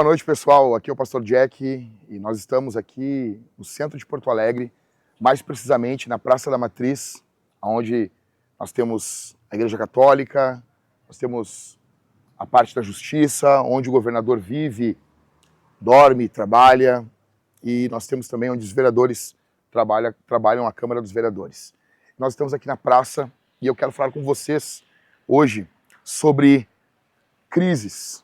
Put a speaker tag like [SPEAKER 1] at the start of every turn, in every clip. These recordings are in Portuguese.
[SPEAKER 1] boa noite, pessoal. Aqui é o Pastor Jack e nós estamos aqui no centro de Porto Alegre, mais precisamente na Praça da Matriz, onde nós temos a Igreja Católica, nós temos a parte da Justiça, onde o governador vive, dorme, trabalha, e nós temos também onde os vereadores trabalham a Câmara dos Vereadores. Nós estamos aqui na praça e eu quero falar com vocês hoje sobre crises.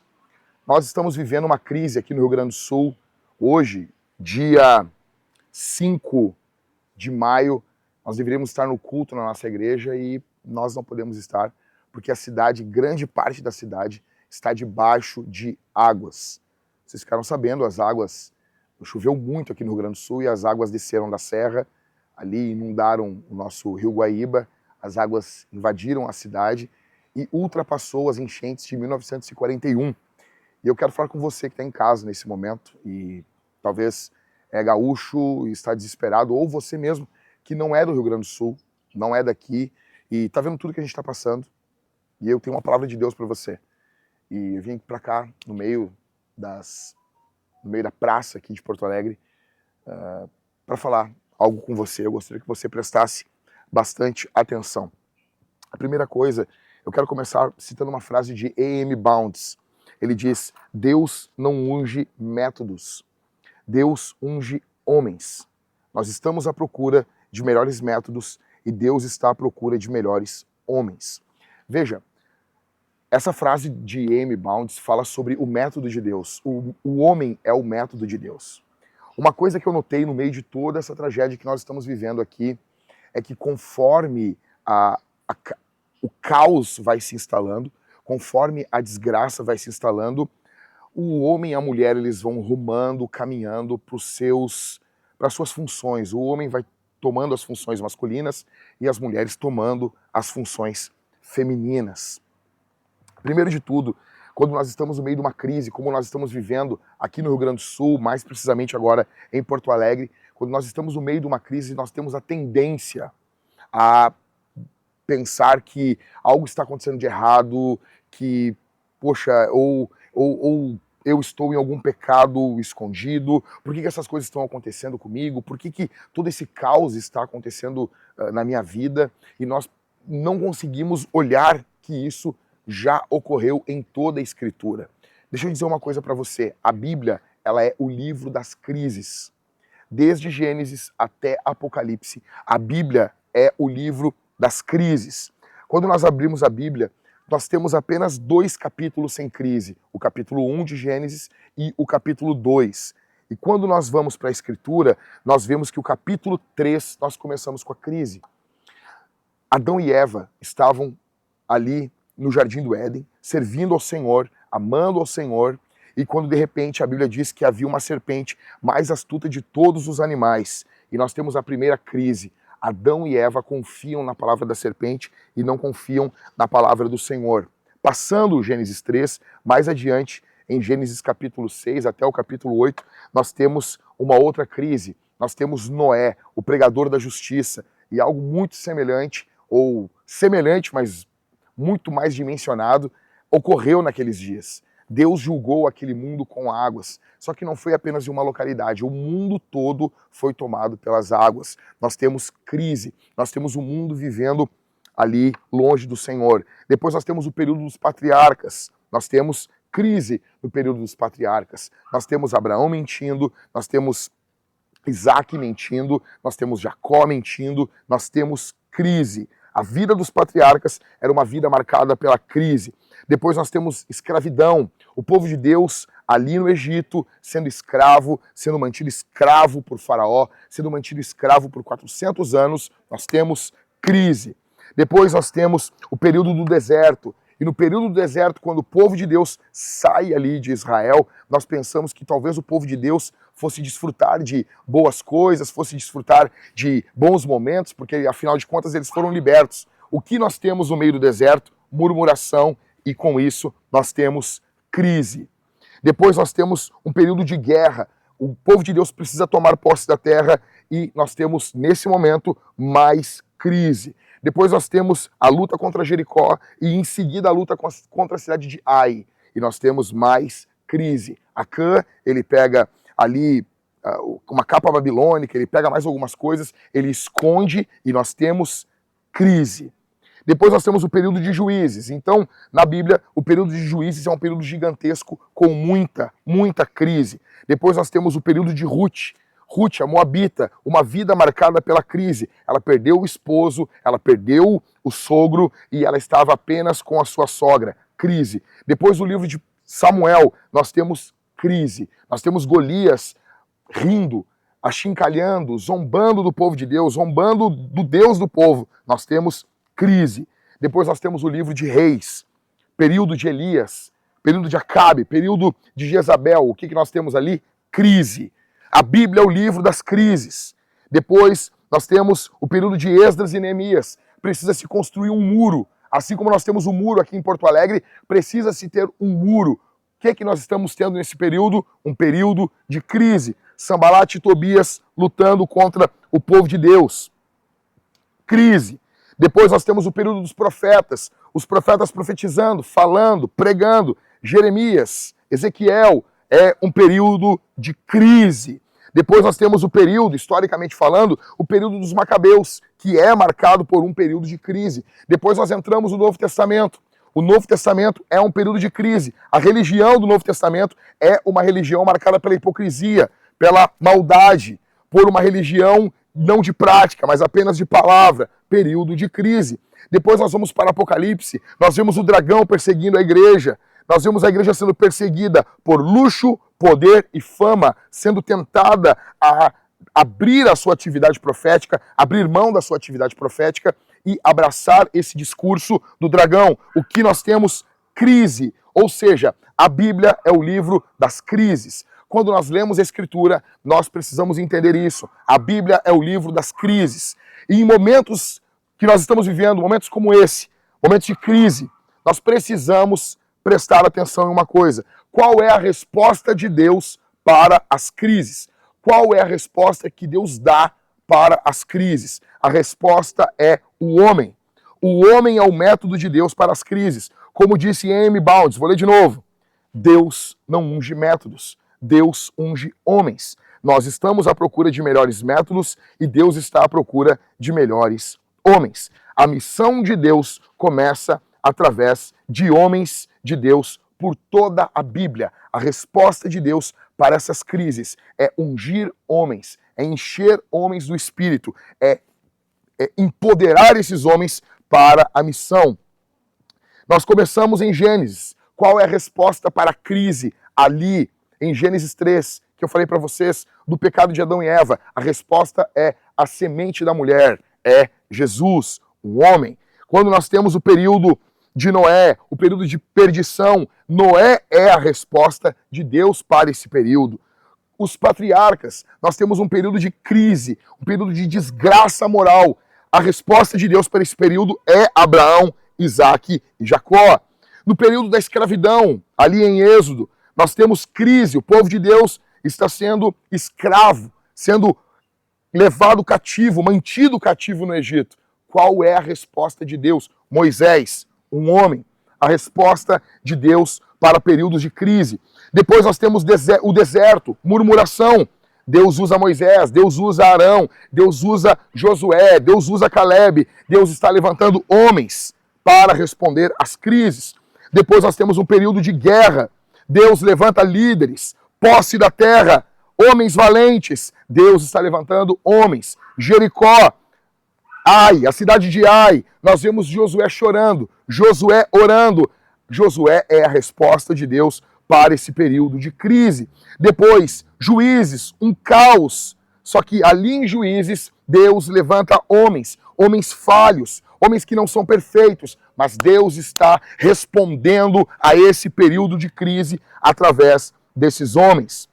[SPEAKER 1] Nós estamos vivendo uma crise aqui no Rio Grande do Sul. Hoje, dia 5 de maio, nós deveríamos estar no culto na nossa igreja e nós não podemos estar porque a cidade, grande parte da cidade, está debaixo de águas. Vocês ficaram sabendo, as águas, choveu muito aqui no Rio Grande do Sul e as águas desceram da serra, ali inundaram o nosso Rio Guaíba, as águas invadiram a cidade e ultrapassou as enchentes de 1941. E eu quero falar com você que está em casa nesse momento e talvez é gaúcho e está desesperado, ou você mesmo que não é do Rio Grande do Sul, não é daqui e está vendo tudo que a gente está passando. E eu tenho uma palavra de Deus para você. E eu vim para cá, no meio da praça aqui de Porto Alegre, para falar algo com você. Eu gostaria que você prestasse bastante atenção. A primeira coisa, eu quero começar citando uma frase de A.M. Bounds. Ele diz: Deus não unge métodos, Deus unge homens. Nós estamos à procura de melhores métodos e Deus está à procura de melhores homens. Veja, essa frase de A.M. Bounds fala sobre o método de Deus. O homem é o método de Deus. Uma coisa que eu notei no meio de toda essa tragédia que nós estamos vivendo aqui é que conforme o caos vai se instalando, conforme a desgraça vai se instalando, o homem e a mulher eles vão rumando, caminhando para as suas funções. O homem vai tomando as funções masculinas e as mulheres tomando as funções femininas. Primeiro de tudo, quando nós estamos no meio de uma crise, como nós estamos vivendo aqui no Rio Grande do Sul, mais precisamente agora em Porto Alegre, quando nós estamos no meio de uma crise, nós temos a tendência a pensar que algo está acontecendo de errado, que, poxa, ou eu estou em algum pecado escondido, por que essas coisas estão acontecendo comigo, por que todo esse caos está acontecendo na minha vida, e nós não conseguimos olhar que isso já ocorreu em toda a Escritura. Deixa eu dizer uma coisa para você, a Bíblia, ela é o livro das crises. Desde Gênesis até Apocalipse, a Bíblia é o livro das crises. Quando nós abrimos a Bíblia, nós temos apenas 2 capítulos sem crise, o capítulo 1 de Gênesis e o capítulo 2. E quando nós vamos para a Escritura, nós vemos que o capítulo 3, nós começamos com a crise. Adão e Eva estavam ali no Jardim do Éden, servindo ao Senhor, amando ao Senhor, e quando de repente a Bíblia diz que havia uma serpente mais astuta de todos os animais, e nós temos a primeira crise. Adão e Eva confiam na palavra da serpente e não confiam na palavra do Senhor. Passando o Gênesis 3, mais adiante, em Gênesis capítulo 6 até o capítulo 8, nós temos uma outra crise. Nós temos Noé, o pregador da justiça, e algo muito semelhante, ou semelhante, mas muito mais dimensionado, ocorreu naqueles dias. Deus julgou aquele mundo com águas, só que não foi apenas em uma localidade, o mundo todo foi tomado pelas águas. Nós temos crise, nós temos o mundo vivendo ali longe do Senhor. Depois nós temos o período dos patriarcas, nós temos crise no período dos patriarcas. Nós temos Abraão mentindo, nós temos Isaac mentindo, nós temos Jacó mentindo, nós temos crise. A vida dos patriarcas era uma vida marcada pela crise. Depois nós temos escravidão. O povo de Deus ali no Egito, sendo escravo, sendo mantido escravo por Faraó, sendo mantido escravo por 400 anos, nós temos crise. Depois nós temos o período do deserto. E no período do deserto, quando o povo de Deus sai ali de Israel, nós pensamos que talvez o povo de Deus fosse desfrutar de boas coisas, fosse desfrutar de bons momentos, porque afinal de contas eles foram libertos. O que nós temos no meio do deserto? Murmuração, e com isso nós temos crise. Depois nós temos um período de guerra. O povo de Deus precisa tomar posse da terra e nós temos, nesse momento, mais crise. Depois nós temos a luta contra Jericó e em seguida a luta contra a cidade de Ai. E nós temos mais crise. Acã, ele pega ali uma capa babilônica, ele pega mais algumas coisas, ele esconde e nós temos crise. Depois nós temos o período de Juízes. Então, na Bíblia, o período de Juízes é um período gigantesco com muita crise. Depois nós temos o período de Ruth. Ruth, a Moabita, uma vida marcada pela crise. Ela perdeu o esposo, ela perdeu o sogro e ela estava apenas com a sua sogra. Crise. Depois do livro de Samuel, nós temos crise. Nós temos Golias rindo, achincalhando, zombando do povo de Deus, zombando do Deus do povo. Nós temos crise. Depois nós temos o livro de Reis, período de Elias, período de Acabe, período de Jezabel. O que nós temos ali? Crise. A Bíblia é o livro das crises. Depois nós temos o período de Esdras e Neemias. Precisa se construir um muro. Assim como nós temos um muro aqui em Porto Alegre, precisa se ter um muro. O que nós estamos tendo nesse período? Um período de crise. Sambalat e Tobias lutando contra o povo de Deus. Crise. Depois nós temos o período dos profetas, os profetas profetizando, falando, pregando. Jeremias, Ezequiel, é um período de crise. Depois nós temos o período, historicamente falando, o período dos Macabeus, que é marcado por um período de crise. Depois nós entramos no Novo Testamento. O Novo Testamento é um período de crise. A religião do Novo Testamento é uma religião marcada pela hipocrisia, pela maldade, por uma religião não de prática, mas apenas de palavra, período de crise. Depois nós vamos para Apocalipse, nós vemos o dragão perseguindo a igreja, nós vemos a igreja sendo perseguida por luxo, poder e fama, sendo tentada a abrir a sua atividade profética, abrir mão da sua atividade profética e abraçar esse discurso do dragão. O que nós temos? Crise, ou seja, a Bíblia é o livro das crises. Quando nós lemos a Escritura, nós precisamos entender isso. A Bíblia é o livro das crises. E em momentos que nós estamos vivendo, momentos como esse, momentos de crise, nós precisamos prestar atenção em uma coisa. Qual é a resposta de Deus para as crises? Qual é a resposta que Deus dá para as crises? A resposta é o homem. O homem é o método de Deus para as crises. Como disse Amy Bounds, vou ler de novo. Deus não unge métodos. Deus unge homens. Nós estamos à procura de melhores métodos e Deus está à procura de melhores homens. A missão de Deus começa através de homens de Deus por toda a Bíblia. A resposta de Deus para essas crises é ungir homens, é encher homens do Espírito, é empoderar esses homens para a missão. Nós começamos em Gênesis. Qual é a resposta para a crise ali em Gênesis 3, que eu falei para vocês, do pecado de Adão e Eva? A resposta é a semente da mulher, é Jesus, o homem. Quando nós temos o período de Noé, o período de perdição, Noé é a resposta de Deus para esse período. Os patriarcas, nós temos um período de crise, um período de desgraça moral. A resposta de Deus para esse período é Abraão, Isaque e Jacó. No período da escravidão, ali em Êxodo, nós temos crise, o povo de Deus está sendo escravo, sendo levado cativo, mantido cativo no Egito. Qual é a resposta de Deus? Moisés, um homem. A resposta de Deus para períodos de crise. Depois nós temos o deserto, murmuração. Deus usa Moisés, Deus usa Arão, Deus usa Josué, Deus usa Caleb. Deus está levantando homens para responder às crises. Depois nós temos um período de guerra. Deus levanta líderes, posse da terra, homens valentes. Deus está levantando homens. Jericó, Ai, a cidade de Ai, nós vemos Josué chorando, Josué orando. Josué é a resposta de Deus para esse período de crise. Depois, Juízes, um caos. Só que ali em Juízes, Deus levanta homens, homens falhos, homens que não são perfeitos, mas Deus está respondendo a esse período de crise através desses homens.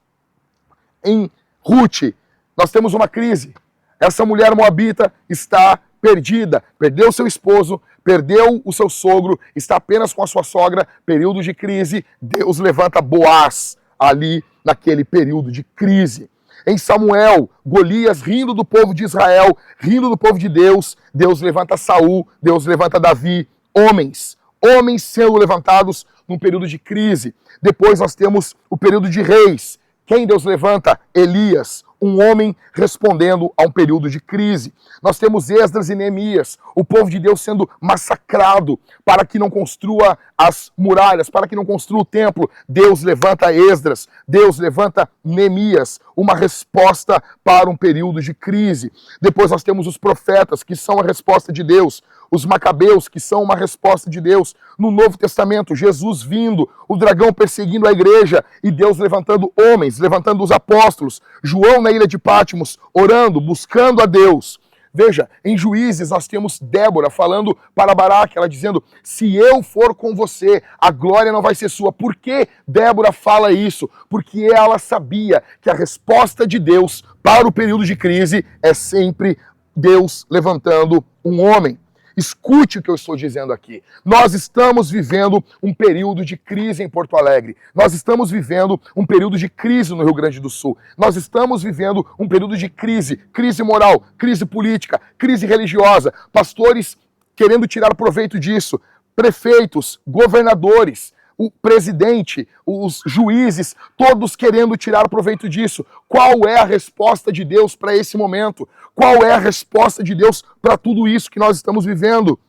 [SPEAKER 1] Em Ruth, nós temos uma crise. Essa mulher moabita está perdida, perdeu seu esposo, perdeu o seu sogro, está apenas com a sua sogra, período de crise. Deus levanta Boaz ali naquele período de crise. Em Samuel, Golias rindo do povo de Israel, rindo do povo de Deus, Deus levanta Saul, Deus levanta Davi, homens homens sendo levantados num período de crise. Depois nós temos o período de reis. Quem Deus levanta? Elias, um homem respondendo a um período de crise. Nós temos Esdras e Neemias, o povo de Deus sendo massacrado para que não construa as muralhas, para que não construa o templo. Deus levanta Esdras, Deus levanta Neemias, uma resposta para um período de crise. Depois nós temos os profetas, que são a resposta de Deus. Os macabeus, que são uma resposta de Deus. No Novo Testamento, Jesus vindo, o dragão perseguindo a igreja e Deus levantando homens, levantando os apóstolos. João na ilha de Patmos, orando, buscando a Deus. Veja, em Juízes nós temos Débora falando para Baraque, ela dizendo, se eu for com você, a glória não vai ser sua. Por que Débora fala isso? Porque ela sabia que a resposta de Deus para o período de crise é sempre Deus levantando um homem. Escute o que eu estou dizendo aqui. Nós estamos vivendo um período de crise em Porto Alegre. Nós estamos vivendo um período de crise no Rio Grande do Sul. Nós estamos vivendo um período de crise moral, crise política, crise religiosa. Pastores querendo tirar proveito disso. Prefeitos, governadores, o presidente, os juízes, todos querendo tirar proveito disso. Qual é a resposta de Deus para esse momento? Qual é a resposta de Deus para tudo isso que nós estamos vivendo?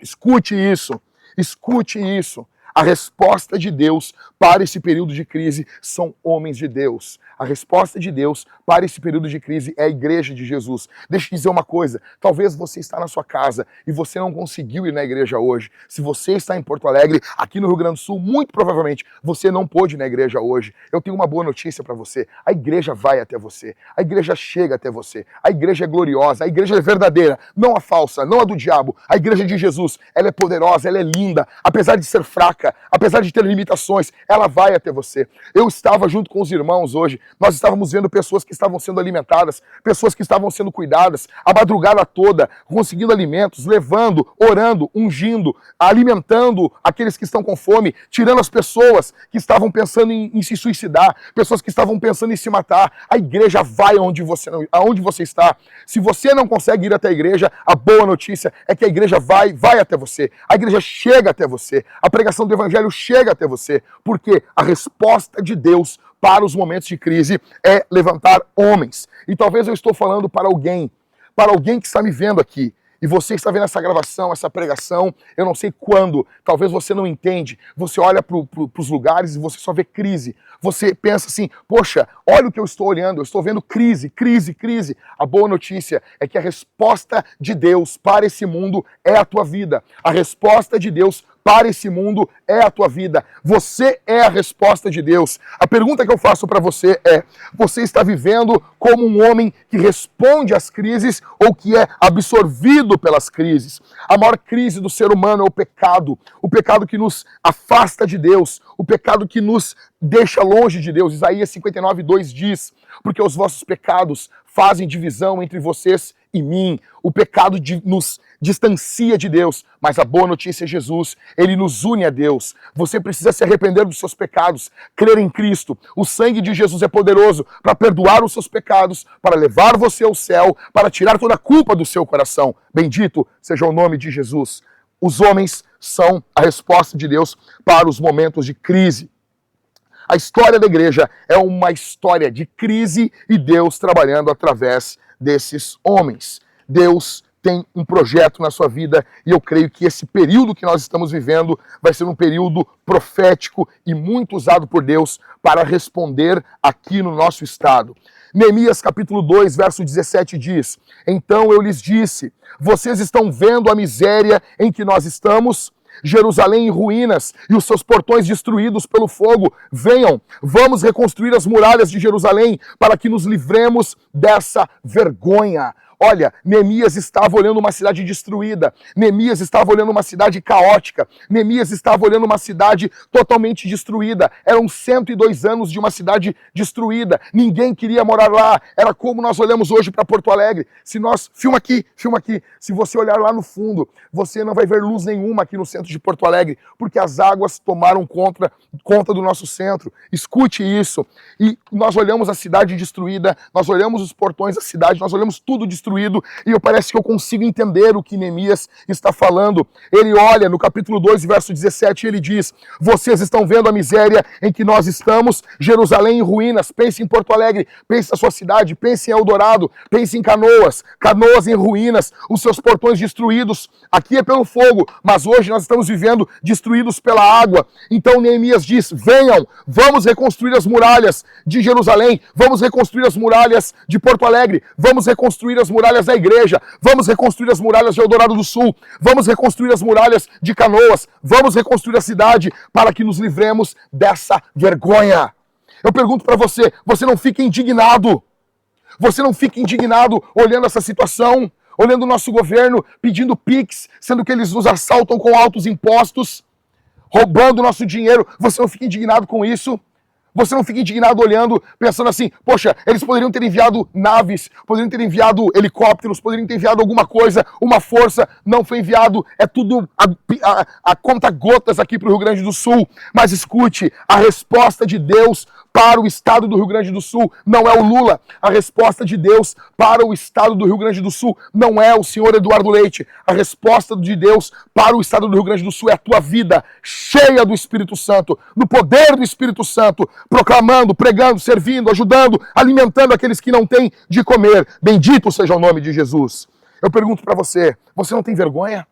[SPEAKER 1] Escute isso, escute isso. A resposta de Deus para esse período de crise são homens de Deus. A resposta de Deus para esse período de crise é a igreja de Jesus. Deixa eu dizer uma coisa, talvez você está na sua casa e você não conseguiu ir na igreja hoje. Se você está em Porto Alegre, aqui no Rio Grande do Sul, muito provavelmente você não pôde ir na igreja hoje. Eu tenho uma boa notícia para você, a igreja vai até você, a igreja chega até você, a igreja é gloriosa, a igreja é verdadeira, não a falsa, não a do diabo. A igreja de Jesus, ela é poderosa, ela é linda, apesar de ser fraca, apesar de ter limitações, ela vai até você. Eu estava junto com os irmãos hoje, nós estávamos vendo pessoas que estavam sendo alimentadas, pessoas que estavam sendo cuidadas, a madrugada toda, conseguindo alimentos, levando, orando, ungindo, alimentando aqueles que estão com fome, tirando as pessoas que estavam pensando em se suicidar, pessoas que estavam pensando em se matar. A igreja vai aonde você está. Se você não consegue ir até a igreja, a boa notícia é que a igreja vai até você. A igreja chega até você. A pregação do evangelho chega até você. Porque a resposta de Deus para os momentos de crise é levantar homens. E talvez eu estou falando para alguém que está me vendo aqui, e você está vendo essa gravação, essa pregação, eu não sei quando, talvez você não entende, você olha para os lugares e você só vê crise. Você pensa assim, poxa, olha o que eu estou olhando, eu estou vendo crise, crise, crise. A boa notícia é que a resposta de Deus para esse mundo é a tua vida. A resposta de Deus para esse mundo é a tua vida. Você é a resposta de Deus. A pergunta que eu faço para você é, você está vivendo como um homem que responde às crises ou que é absorvido pelas crises? A maior crise do ser humano é o pecado que nos afasta de Deus, o pecado que nos deixa longe de Deus. Isaías 59:2 diz, porque os vossos pecados fazem divisão entre vocês e mim. O pecado nos distancia de Deus, mas a boa notícia é Jesus, ele nos une a Deus. Você precisa se arrepender dos seus pecados, crer em Cristo. O sangue de Jesus é poderoso para perdoar os seus pecados, para levar você ao céu, para tirar toda a culpa do seu coração. Bendito seja o nome de Jesus. Os homens são a resposta de Deus para os momentos de crise. A história da igreja é uma história de crise e Deus trabalhando através desses homens. Deus tem um projeto na sua vida e eu creio que esse período que nós estamos vivendo vai ser um período profético e muito usado por Deus para responder aqui no nosso estado. Neemias capítulo 2, verso 17 diz, então eu lhes disse, vocês estão vendo a miséria em que nós estamos? Jerusalém em ruínas e os seus portões destruídos pelo fogo. Venham, vamos reconstruir as muralhas de Jerusalém para que nos livremos dessa vergonha. Olha, Neemias estava olhando uma cidade destruída, Neemias estava olhando uma cidade caótica, Neemias estava olhando uma cidade totalmente destruída. Eram 102 anos de uma cidade destruída, ninguém queria morar lá. Era como nós olhamos hoje para Porto Alegre. Filma aqui, se você olhar lá no fundo, você não vai ver luz nenhuma aqui no centro de Porto Alegre, porque as águas tomaram conta do nosso centro. Escute isso. E nós olhamos a cidade destruída, nós olhamos os portões da cidade, nós olhamos tudo destruído. destruído, e parece que eu consigo entender o que Neemias está falando. Ele olha no capítulo 2, verso 17, ele diz: vocês estão vendo a miséria em que nós estamos, Jerusalém em ruínas. Pense em Porto Alegre, pense na sua cidade, pense em Eldorado, pense em Canoas, Canoas em ruínas, os seus portões destruídos. Aqui é pelo fogo, mas hoje nós estamos vivendo destruídos pela água. Então Neemias diz: venham, vamos reconstruir as muralhas de Jerusalém, vamos reconstruir as muralhas de Porto Alegre, vamos reconstruir as muralhas da igreja, vamos reconstruir as muralhas de Eldorado do Sul, vamos reconstruir as muralhas de Canoas, vamos reconstruir a cidade para que nos livremos dessa vergonha. Eu pergunto para você, você não fica indignado? Você não fica indignado olhando essa situação, olhando o nosso governo pedindo Pix, sendo que eles nos assaltam com altos impostos, roubando nosso dinheiro? Você não fica indignado com isso? Você não fica indignado olhando, pensando assim: poxa, eles poderiam ter enviado naves, poderiam ter enviado helicópteros, poderiam ter enviado alguma coisa, uma força, não foi enviado, é tudo a conta-gotas aqui para o Rio Grande do Sul. Mas escute, a resposta de Deus para o estado do Rio Grande do Sul não é o Lula. A resposta de Deus para o estado do Rio Grande do Sul não é o senhor Eduardo Leite. A resposta de Deus para o estado do Rio Grande do Sul é a tua vida, cheia do Espírito Santo, no poder do Espírito Santo, proclamando, pregando, servindo, ajudando, alimentando aqueles que não têm de comer. Bendito seja o nome de Jesus. Eu pergunto para você, você não tem vergonha?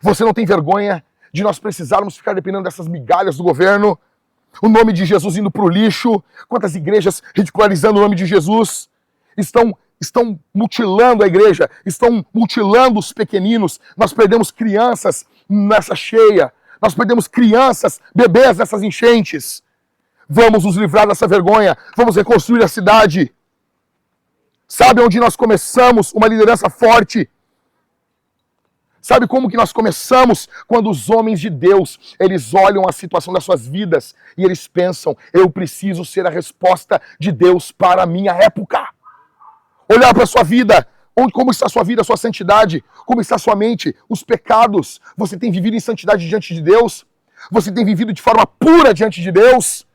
[SPEAKER 1] Você não tem vergonha de nós precisarmos ficar dependendo dessas migalhas do governo? O nome de Jesus indo para o lixo? Quantas igrejas ridicularizando o nome de Jesus? Estão mutilando a igreja, estão mutilando os pequeninos. Nós perdemos crianças nessa cheia, nós perdemos crianças, bebês nessas enchentes. Vamos nos livrar dessa vergonha, vamos reconstruir a cidade. Sabe onde nós começamos uma liderança forte? Sabe como que nós começamos? Quando os homens de Deus, eles olham a situação das suas vidas e eles pensam: eu preciso ser a resposta de Deus para a minha época. Olhar para a sua vida, como está a sua vida, a sua santidade, como está a sua mente, os pecados. Você tem vivido em santidade diante de Deus? Você tem vivido de forma pura diante de Deus?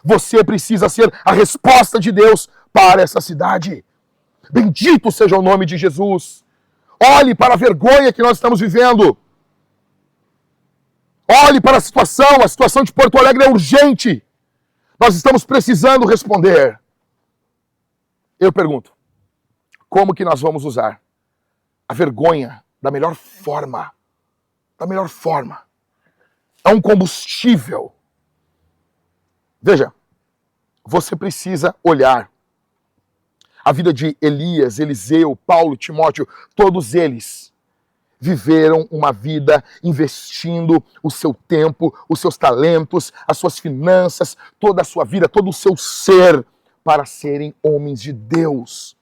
[SPEAKER 1] Você precisa ser a resposta de Deus para essa cidade. Bendito seja o nome de Jesus. Olhe para a vergonha que nós estamos vivendo. Olhe para a situação de Porto Alegre é urgente. Nós estamos precisando responder. Eu pergunto, como que nós vamos usar a vergonha da melhor forma? Da melhor forma. É um combustível. Veja, você precisa olhar a vida de Elias, Eliseu, Paulo, Timóteo. Todos eles viveram uma vida investindo o seu tempo, os seus talentos, as suas finanças, toda a sua vida, todo o seu ser para serem homens de Deus.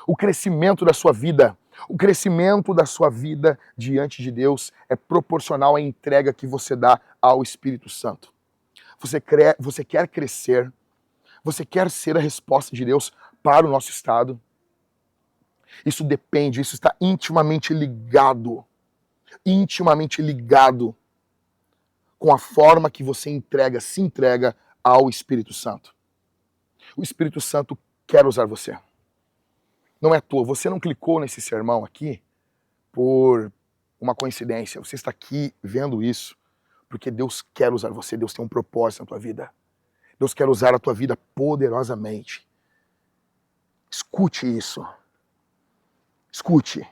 [SPEAKER 1] O crescimento da sua vida, diante de Deus é proporcional à entrega que você dá ao Espírito Santo. Você quer crescer, você quer ser a resposta de Deus para o nosso estado. Isso está intimamente ligado com a forma que você se entrega ao Espírito Santo. O Espírito Santo quer usar você. Não é à toa, você não clicou nesse sermão aqui por uma coincidência. Você está aqui vendo isso porque Deus quer usar você, Deus tem um propósito na tua vida. Deus quer usar a tua vida poderosamente. Escute isso. Escute.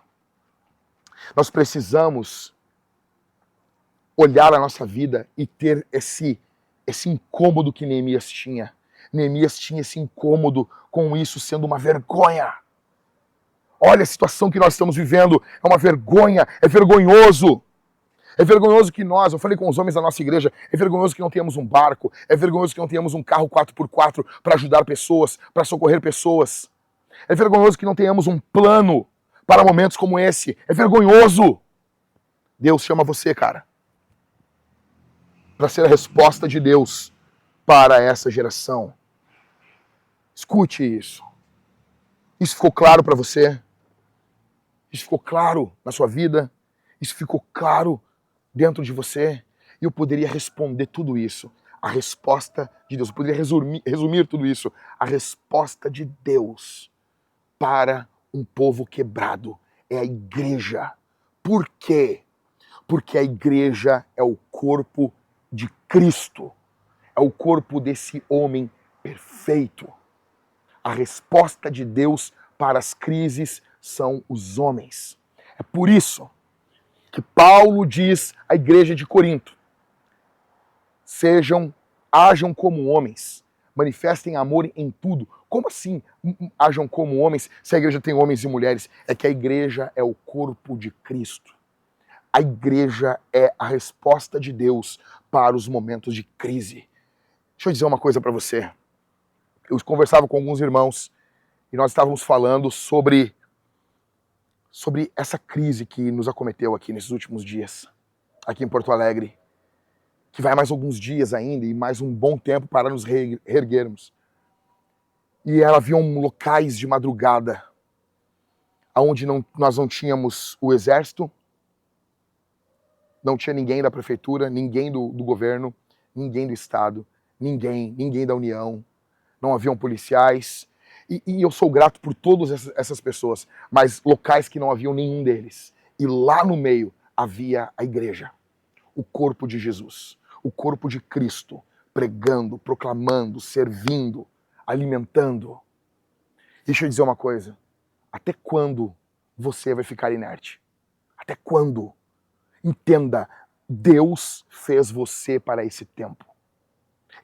[SPEAKER 1] Nós precisamos olhar a nossa vida e ter esse incômodo que Neemias tinha. Neemias tinha esse incômodo com isso sendo uma vergonha. Olha a situação que nós estamos vivendo. É uma vergonha, é vergonhoso. É vergonhoso que eu falei com os homens da nossa igreja, é vergonhoso que não tenhamos um barco, é vergonhoso que não tenhamos um carro 4x4 para ajudar pessoas, para socorrer pessoas. É vergonhoso que não tenhamos um plano para momentos como esse. É vergonhoso. Deus chama você, cara, para ser a resposta de Deus para essa geração. Escute isso. Isso ficou claro para você? Isso ficou claro na sua vida? Isso ficou claro dentro de você? E eu poderia responder tudo isso. A resposta de Deus. Eu poderia resumir tudo isso. A resposta de Deus para um povo quebrado, é a igreja. Por quê? Porque a igreja é o corpo de Cristo, é o corpo desse homem perfeito. A resposta de Deus para as crises são os homens. É por isso que Paulo diz à igreja de Corinto: hajam como homens, manifestem amor em tudo. Como assim hajam como homens se a igreja tem homens e mulheres? É que a igreja é o corpo de Cristo. A igreja é a resposta de Deus para os momentos de crise. Deixa eu dizer uma coisa para você. Eu conversava com alguns irmãos e nós estávamos falando sobre essa crise que nos acometeu aqui nesses últimos dias, aqui em Porto Alegre, que vai mais alguns dias ainda e mais um bom tempo para nos reerguermos. E haviam locais de madrugada onde nós não tínhamos o exército, não tinha ninguém da prefeitura, ninguém do governo, ninguém do estado, ninguém da União, não haviam policiais. E eu sou grato por todas essas pessoas, mas locais que não haviam nenhum deles. E lá no meio havia a igreja, o corpo de Jesus, o corpo de Cristo, pregando, proclamando, servindo, alimentando. Deixa eu dizer uma coisa, até quando você vai ficar inerte? Até quando? Entenda, Deus fez você para esse tempo.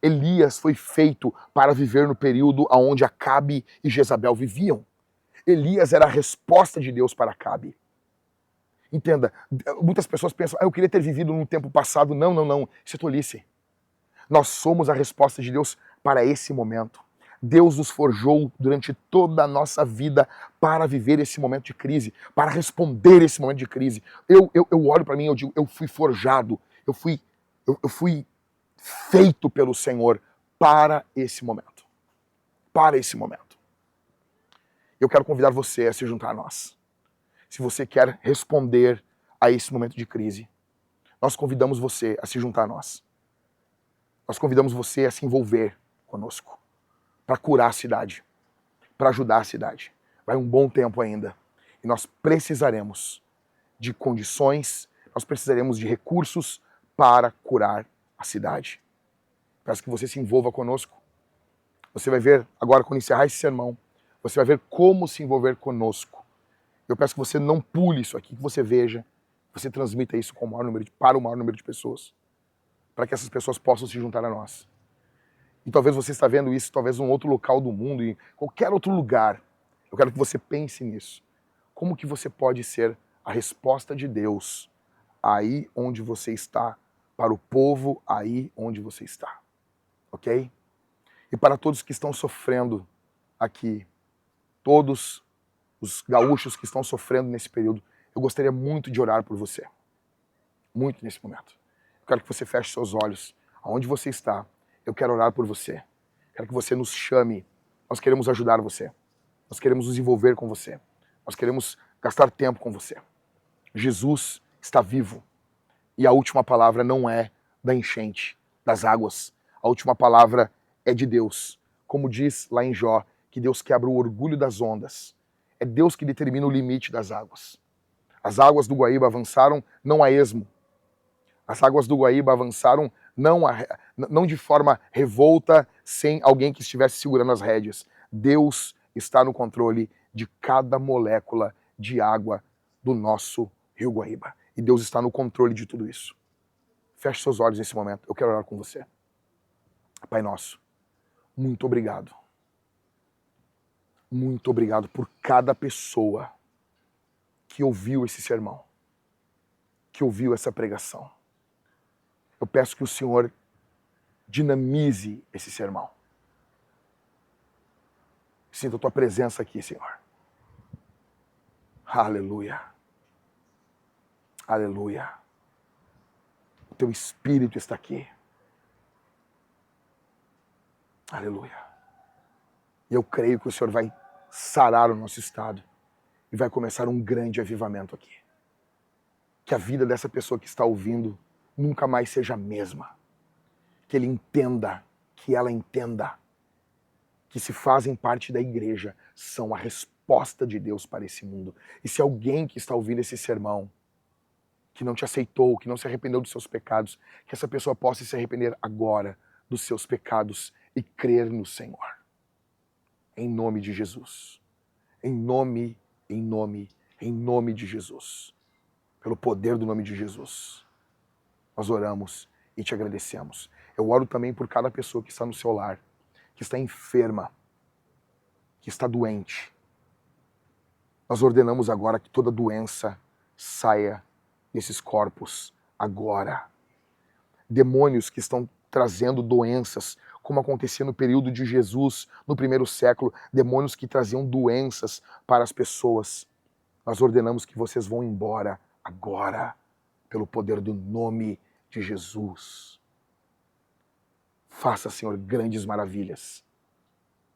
[SPEAKER 1] Elias foi feito para viver no período onde Acabe e Jezabel viviam. Elias era a resposta de Deus para Acabe. Entenda, muitas pessoas pensam, eu queria ter vivido num tempo passado. Não, isso é tolice. Nós somos a resposta de Deus para esse momento. Deus nos forjou durante toda a nossa vida para viver esse momento de crise, para responder esse momento de crise. Eu olho para mim e eu digo, eu fui forjado, eu fui feito pelo Senhor para esse momento. Para esse momento. Eu quero convidar você a se juntar a nós. Se você quer responder a esse momento de crise, nós convidamos você a se juntar a nós. Nós convidamos você a se envolver conosco, para curar a cidade, para ajudar a cidade. Vai um bom tempo ainda. E nós precisaremos de condições, nós precisaremos de recursos para curar a cidade. Peço que você se envolva conosco. Você vai ver, agora quando encerrar esse sermão, você vai ver como se envolver conosco. Eu peço que você não pule isso aqui, que você veja, que você transmita isso para o maior número de pessoas, para que essas pessoas possam se juntar a nós. E talvez você está vendo isso, talvez em um outro local do mundo, em qualquer outro lugar. Eu quero que você pense nisso. Como que você pode ser a resposta de Deus aí onde você está, para o povo aí onde você está. Ok? E para todos que estão sofrendo aqui, todos os gaúchos que estão sofrendo nesse período, eu gostaria muito de orar por você. Muito nesse momento. Eu quero que você feche seus olhos. Aonde você está, eu quero orar por você. Quero que você nos chame. Nós queremos ajudar você. Nós queremos nos envolver com você. Nós queremos gastar tempo com você. Jesus está vivo. E a última palavra não é da enchente, das águas. A última palavra é de Deus. Como diz lá em Jó, que Deus quebra o orgulho das ondas. É Deus que determina o limite das águas. As águas do Guaíba avançaram não a esmo. As águas do Guaíba avançaram não de forma revolta, sem alguém que estivesse segurando as rédeas. Deus está no controle de cada molécula de água do nosso Rio Guaíba. E Deus está no controle de tudo isso. Feche seus olhos nesse momento. Eu quero orar com você. Pai nosso, muito obrigado. Muito obrigado por cada pessoa que ouviu esse sermão, que ouviu essa pregação. Eu peço que o Senhor dinamize esse sermão. Sinta a tua presença aqui, Senhor. Aleluia. Aleluia. O teu Espírito está aqui. Aleluia. E eu creio que o Senhor vai sarar o nosso estado e vai começar um grande avivamento aqui. Que a vida dessa pessoa que está ouvindo nunca mais seja a mesma. Que ele entenda, que ela entenda que se fazem parte da igreja são a resposta de Deus para esse mundo. E se alguém que está ouvindo esse sermão, que não te aceitou, que não se arrependeu dos seus pecados, que essa pessoa possa se arrepender agora dos seus pecados e crer no Senhor. Em nome de Jesus. Em nome de Jesus. Pelo poder do nome de Jesus. Nós oramos e te agradecemos. Eu oro também por cada pessoa que está no seu lar, que está enferma, que está doente. Nós ordenamos agora que toda doença saia desses corpos agora. Demônios que estão trazendo doenças, como acontecia no período de Jesus, no primeiro século, demônios que traziam doenças para as pessoas. Nós ordenamos que vocês vão embora agora, pelo poder do nome de Jesus. Faça, Senhor, grandes maravilhas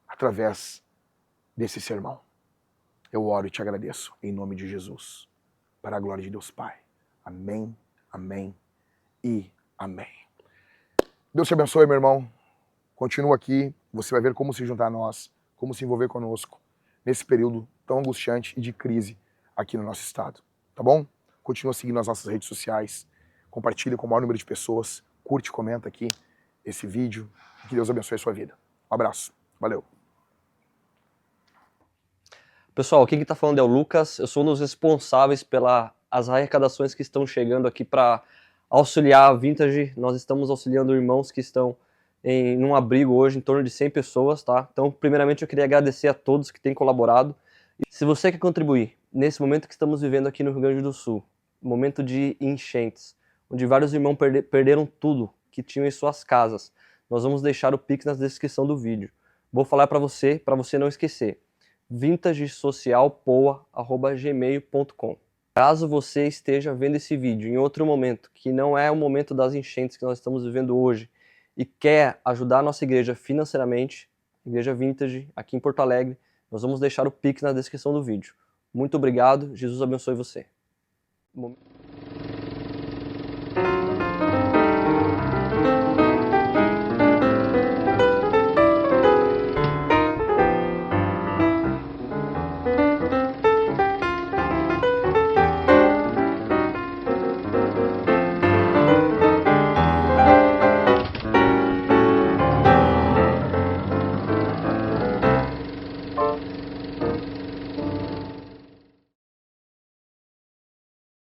[SPEAKER 1] através desse sermão. Eu oro e te agradeço, em nome de Jesus, para a glória de Deus Pai. Amém, amém e amém. Deus te abençoe, meu irmão. Continua aqui, você vai ver como se juntar a nós, como se envolver conosco nesse período tão angustiante e de crise aqui no nosso estado. Tá bom? Continua seguindo as nossas redes sociais, compartilha com o maior número de pessoas, curte e comenta aqui esse vídeo. Que Deus abençoe a sua vida. Um abraço. Valeu.
[SPEAKER 2] Pessoal, quem está falando é o Lucas. Eu sou um dos responsáveis pelas arrecadações que estão chegando aqui para auxiliar a Vintage. Nós estamos auxiliando irmãos que estão em um abrigo hoje, em torno de 100 pessoas, tá? Então, primeiramente, eu queria agradecer a todos que têm colaborado. E se você quer contribuir nesse momento que estamos vivendo aqui no Rio Grande do Sul, momento de enchentes, onde vários irmãos perderam tudo que tinham em suas casas, nós vamos deixar o Pix na descrição do vídeo. Vou falar para você não esquecer. vintagesocialpoa@gmail.com. Caso você esteja vendo esse vídeo em outro momento, que não é o momento das enchentes que nós estamos vivendo hoje, e quer ajudar a nossa igreja financeiramente, Igreja Vintage, aqui em Porto Alegre, nós vamos deixar o Pix na descrição do vídeo. Muito obrigado, Jesus abençoe você.